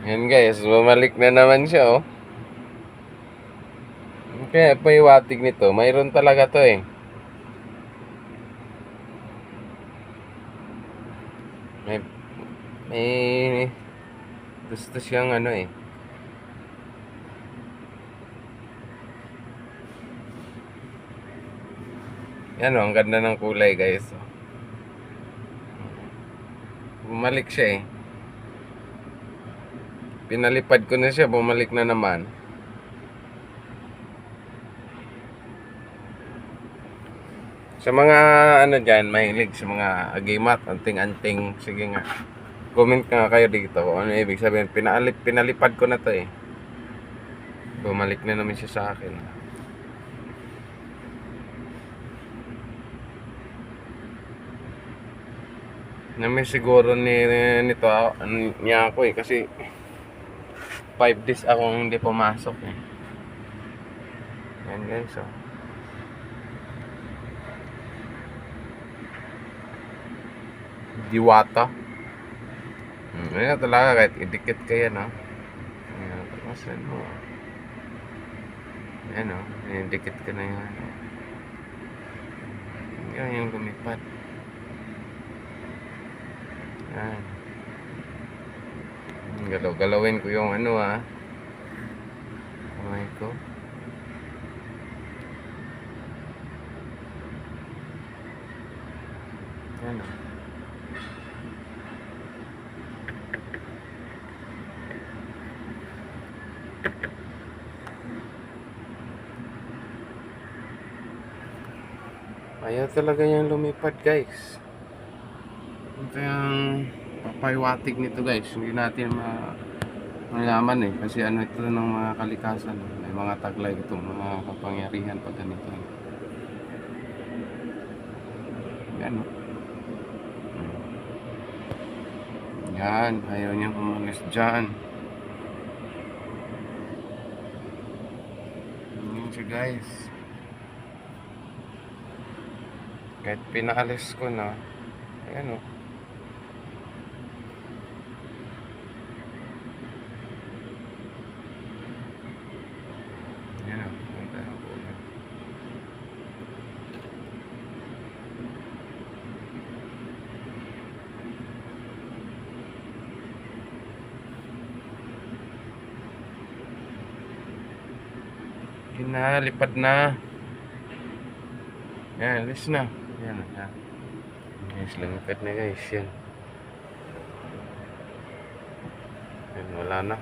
Yan guys, bumalik na naman siya oh. Kaya paiwatig nito, mayroon talaga to eh. May, may gusto siyang ano eh. Yan oh, ang ganda ng kulay guys. Bumalik siya eh. Pinalipad ko na siya, bumalik na naman. Sa mga ano dyan, mahilig sa mga agimat, anting-anting, sige nga. Comment nga kayo dito kung ano ibig sabihin. Pinalipad ko na to eh. Bumalik na naman siya sa akin. Namin siguro nito niya ako eh kasi 5 days akong hindi pumasok eh. Yan guys oh. Diwata. Ayan talaga kahit idikit ka yan oh. Ayan, tapasan mo. Ayan oh, idikit ka na yan. Yan yung lumipad. Yan. Galaw-galawin ko yung ano kamay ko. Yan o. Ayaw talaga yung lumipad guys. Ito yung papaiwatig nito guys. Hindi natin malaman eh. Kasi ano ito ng mga kalikasan. May mga taglay ito. Mga kapangyarihan pag ganito. Yan o. Yan. Ayaw niyang umalis dyan. Yan siya guys. Kahit pinaalis ko na. Ayan o. Lipad na. Yan, alis na. Yan. Guys, lumipad na guys. Yan. Yan, wala na.